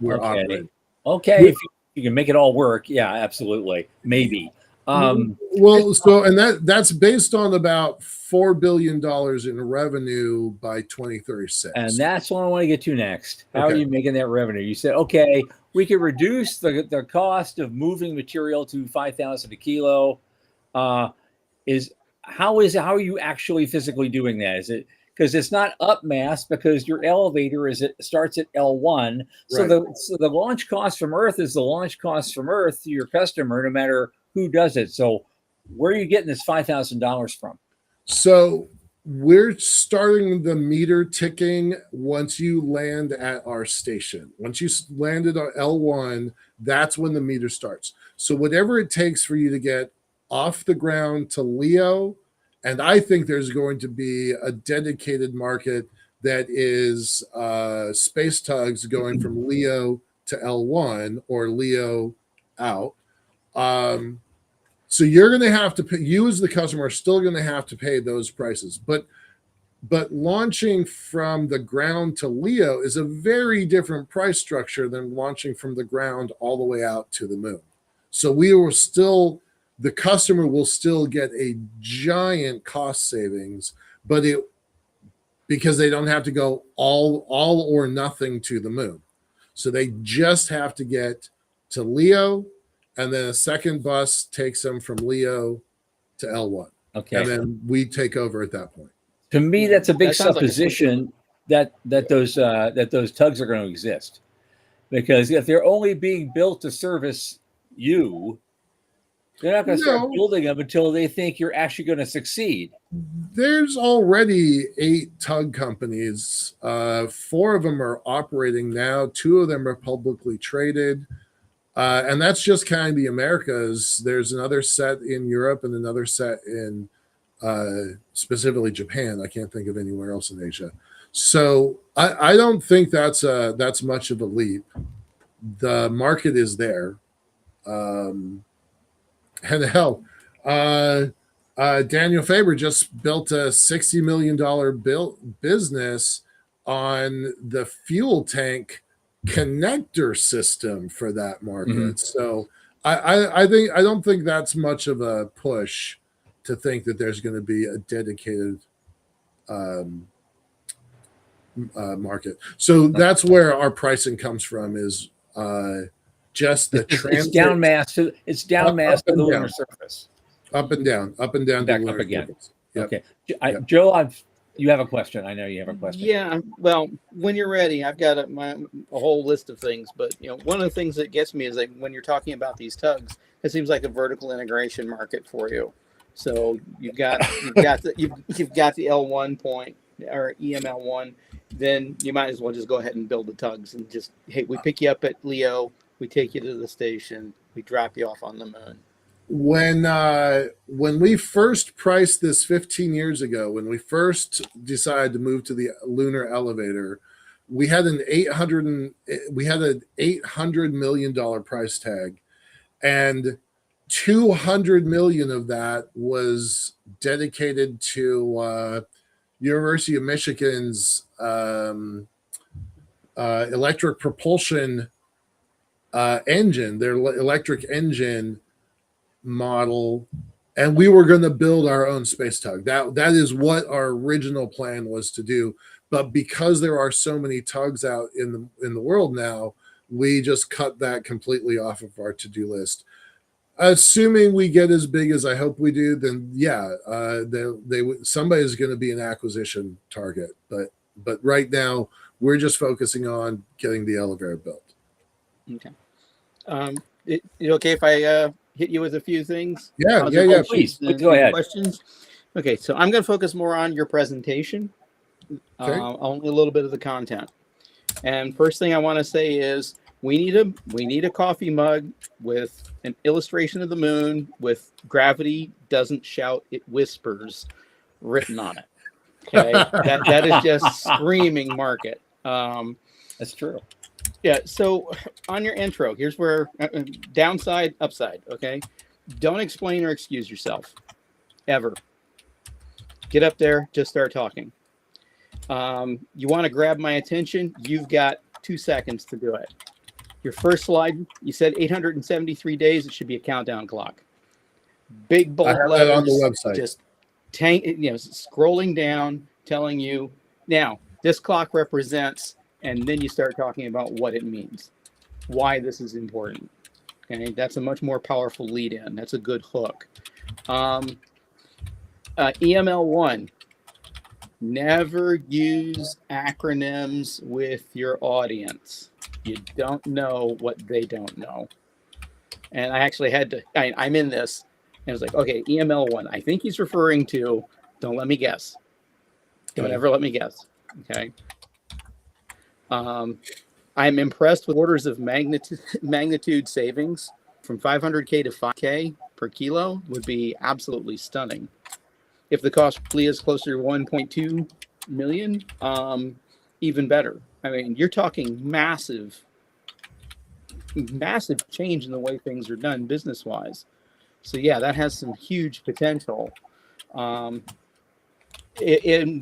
we're operating. Okay, if you can make it all work, yeah, absolutely, maybe. That's based on about $4 billion in revenue by 2036. And that's what I want to get to next. How are you making that revenue? You said, okay, we could reduce the cost of moving material to 5,000 a kilo. How are you actually physically doing that? Is it because it's not up mass because your elevator starts at L1. Right. So the launch cost from Earth is the launch cost from Earth to your customer, no matter who does it. So where are you getting this $5,000 from? So we're starting the meter ticking once you land at our station. Once you landed on L1, that's when the meter starts. So whatever it takes for you to get off the ground to Leo, and I think there's going to be a dedicated market that is space tugs going from Leo to L1 or Leo out. So you're going to have to pay, you as the customer are still going to have to pay those prices. But But launching from the ground to LEO is a very different price structure than launching from the ground all the way out to the moon. So the customer will still get a giant cost savings, but because they don't have to go all or nothing to the moon. So they just have to get to LEO, and then a second bus takes them from LEO to L1. Okay. And then we take over at that point. To me, that's a big That sounds like a supposition that those tugs are going to exist, because if they're only being built to service you, they're not going to start building them until they think you're actually going to succeed. There's already 8 tug companies. 4 of them are operating now. 2 of them are publicly traded. And that's just kind of the Americas. There's another set in Europe and another set in specifically Japan. I can't think of anywhere else in Asia. So I don't think that's much of a leap. The market is there. And hell, Daniel Faber just built a $60 million business on the fuel tank connector system for that market. Mm-hmm. So I don't think that's much of a push to think that there's going to be a dedicated market. So that's where our pricing comes from, is just the it's down mass to the lunar surface. Up and down. Back up again. Yep. Okay. Joe, you have a question. I know you have a question. Yeah. Well, when you're ready, I've got a whole list of things. But one of the things that gets me is that when you're talking about these tugs, it seems like a vertical integration market for you. So you've got the L1 point or EML1. Then you might as well just go ahead and build the tugs and just, hey, we pick you up at LEO, we take you to the station, we drop you off on the moon. When we first priced this 15 years ago, when we first decided to move to the lunar elevator, we had an $800 million price tag, and 200 million of that was dedicated to University of Michigan's electric propulsion engine, their electric engine model, and we were going to build our own space tug. That is what our original plan was to do. But because there are so many tugs out in the world now, we just cut that completely off of our to-do list. Assuming we get as big as I hope we do, then somebody is going to be an acquisition target. But right now, we're just focusing on getting the elevator built. Okay. It okay if I hit you with a few things? Yeah. Please go ahead. Questions. Okay, so I'm going to focus more on your presentation, only a little bit of the content. And first thing I want to say is we need a coffee mug with an illustration of the moon with "Gravity doesn't shout, it whispers" written on it. Okay, that is just screaming market. That's true. Yeah. So on your intro, here's where downside, upside. Okay, don't explain or excuse yourself ever. Get up there, just start talking. You want to grab my attention? You've got 2 seconds to do it. Your first slide, you said 873 days. It should be a countdown clock. Big bold letters on the website. Just scrolling down, telling you now this clock represents, and then you start talking about what it means, why this is important. Okay, that's a much more powerful lead in. That's a good hook. EML1. Never use acronyms with your audience. You don't know what they don't know. And I actually had to, I'm in this, and it's like, okay, EML1, I think he's referring to, don't let me guess. Don't ever let me guess, okay? I'm impressed with orders of magnitude savings from 500K to 5K per kilo would be absolutely stunning. If the cost is closer to 1.2 million, even better. I mean, you're talking massive change in the way things are done business-wise. So yeah, that has some huge potential.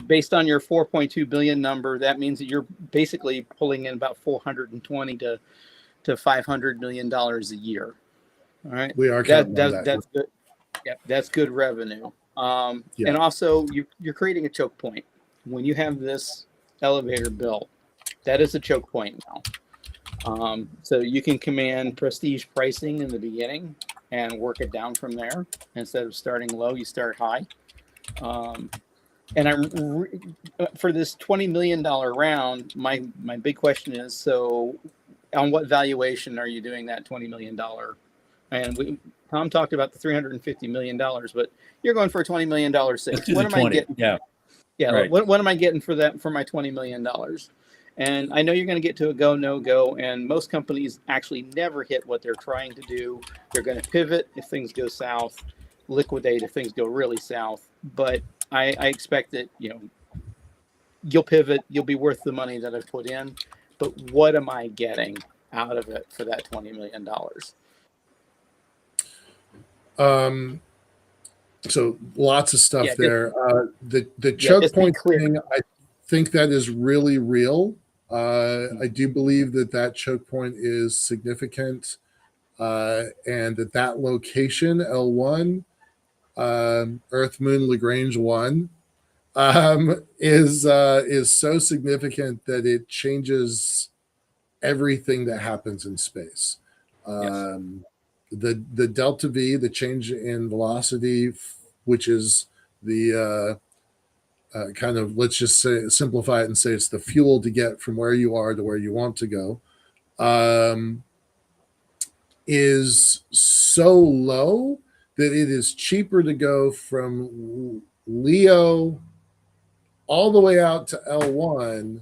based on your 4.2 billion number, that means that you're basically pulling in about 420 to $500 million a year. All right, We are counting on that. That's good. Yeah, that's good revenue. Yeah. And also, you're creating a choke point when you have this elevator built. That is a choke point now. So you can command prestige pricing in the beginning and work it down from there. Instead of starting low, you start high. And for this $20 million round, my big question is, so on what valuation are you doing that $20 million? And Tom talked about the $350 million, but you're going for a $20 million sale. What am I getting? Yeah. Right. What am I getting for my $20 million? And I know you're going to get to a go, no go. And most companies actually never hit what they're trying to do. They're going to pivot if things go south, liquidate if things go really south. But I expect that, you'll pivot, you'll be worth the money that I've put in. But what am I getting out of it for that $20 million? So lots of stuff there. The choke point thing, I think that is really real. I do believe that choke point is significant, and that location, L1, Earth Moon Lagrange 1, is so significant that it changes everything that happens in space. The delta V, the change in velocity, which is the kind of, let's just say, simplify it and say it's the fuel to get from where you are to where you want to go, is so low that it is cheaper to go from Leo all the way out to L1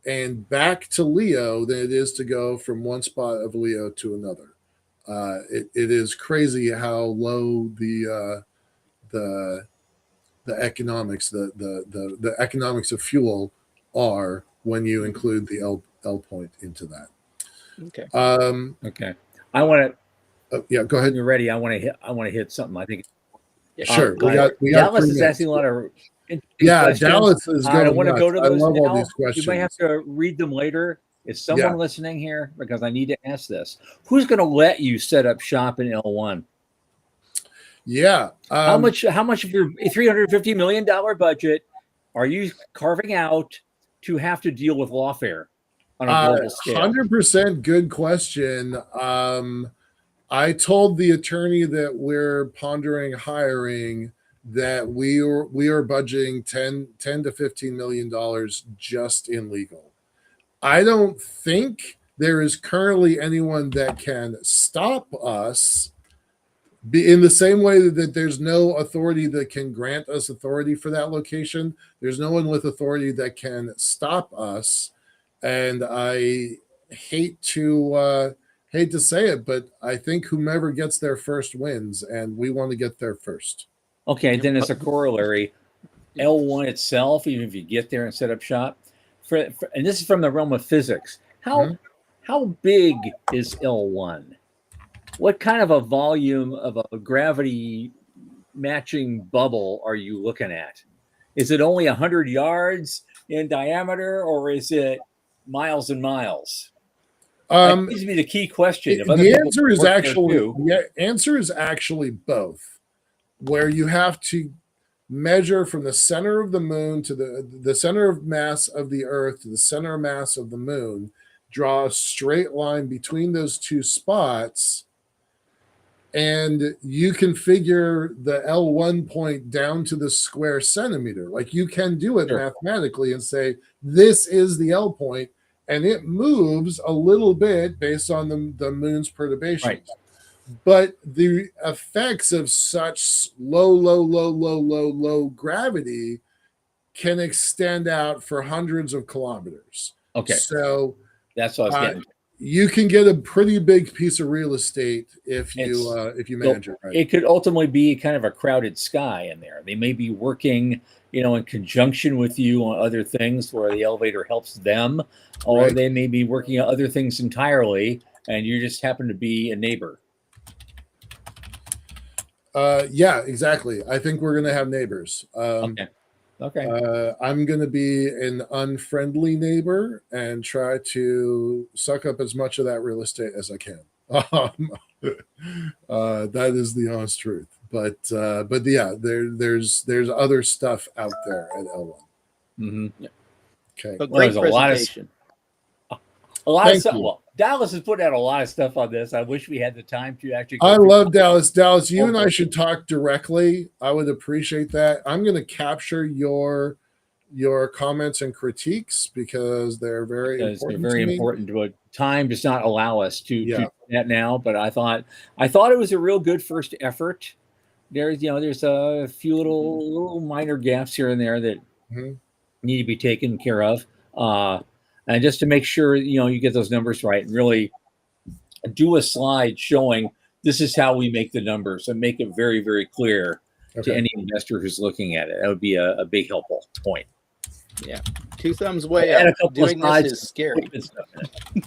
and back to Leo than it is to go from one spot of Leo to another. It is crazy how low the economics, the economics of fuel are when you include the L point into that. Okay. Okay. I want to. Yeah, go ahead. When you're ready, I want to hit something. I think. Sure. We got Dallas is asking a lot of. Questions. Dallas is going. I want to go to those. I love now. all these questions. You may have to read them later. Is someone listening here? Because I need to ask this. Who's going to let you set up shop in L1? Yeah. How much of your $350 million budget are you carving out to have to deal with lawfare on a global scale? 100% good question. I told the attorney that we're pondering hiring that we are budgeting 10 to $15 million just in legal. I don't think there is currently anyone that can stop us, in the same way that there's no authority that can grant us authority for that location. There's no one with authority that can stop us. And I hate to say it, but I think whomever gets there first wins, and we want to get there first. Okay, then as a corollary, L1 itself, even if you get there and set up shop, and this is from the realm of physics, how big is L1? What kind of a volume of a gravity matching bubble are you looking at? Is it only 100 yards in diameter, or is it miles and miles? That gives me the key question. The answer is actually both, where you have to measure from the center of the moon to the center of mass of the Earth to the center of mass of the moon, draw a straight line between those two spots, and you can figure the L1 point down to the square centimeter. Like, you can do it mathematically and say, this is the L point, and it moves a little bit based on the moon's perturbations. Right. But the effects of such low gravity can extend out for hundreds of kilometers. Okay. So that's what I was getting. You can get a pretty big piece of real estate if you manage it right. It could ultimately be kind of a crowded sky in there. They may be working, in conjunction with you on other things where the elevator helps them, or they may be working on other things entirely, and you just happen to be a neighbor. Yeah, exactly. I think we're going to have neighbors. Okay. Okay. I'm going to be an unfriendly neighbor and try to suck up as much of that real estate as I can. That is the honest truth. But yeah, there's other stuff out there at L1. Mm-hmm. Okay. But Well, great there's a lot of presentation. of stuff. Well, Dallas has put out a lot of stuff on this. I wish we had the time to actually. I love Dallas. Dallas, you and I should talk directly. I would appreciate that. I'm going to capture your comments and critiques because they're very important. They're very important. But time does not allow us to do that now. But I thought it was a real good first effort. There's a few little minor gaps here and there that need to be taken care of. And just to make sure, you get those numbers right and really do a slide showing this is how we make the numbers and make it very, very clear to any investor who's looking at it. That would be a big helpful point. Yeah. 2 thumbs way up. A couple Doing of this is scary.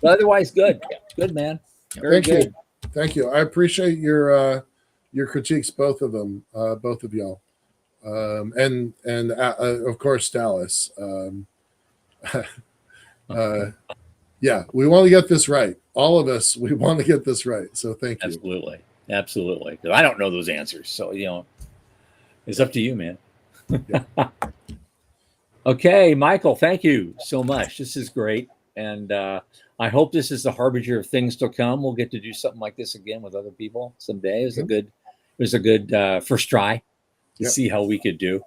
But otherwise, good. Good, man. Very good. Thank you. I appreciate your critiques, both of them, both of y'all. And of course, Dallas. Yeah, we want to get this right. All of us, we want to get this right. So thank you. Absolutely. Because I don't know those answers. So, it's up to you, man. Yeah. Okay, Michael, thank you so much. This is great. And I hope this is the harbinger of things to come. We'll get to do something like this again with other people someday. It was a good first try to see how we could do.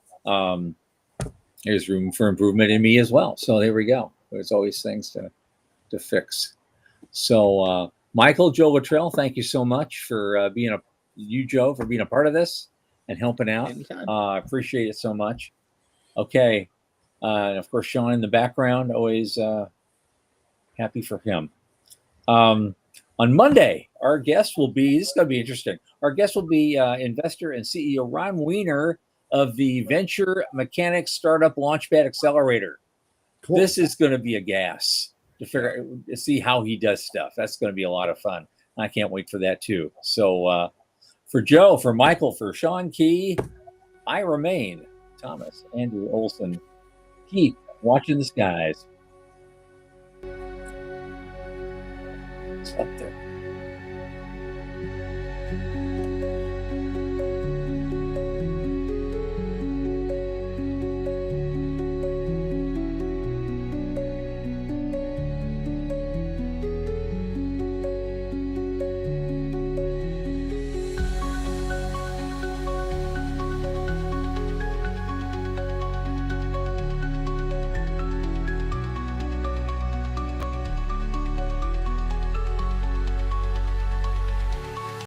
There's room for improvement in me as well. So there we go. There's always things to fix. So Michael, Joe Luttrell, thank you so much for being a part of this and helping out. Appreciate it so much. Okay. And of course, Sean in the background, always happy for him. On Monday, our guest will be, this is going to be interesting. Our guest will be investor and CEO Ron Weiner of the Venture Mechanics Startup Launchpad Accelerator. Cool. This is going to be a gas to see how he does stuff. That's going to be a lot of fun. I can't wait for that too. So for Joe, for Michael, for Sean Key, I remain Thomas Andrew Olson. Keep watching the skies. It's up there.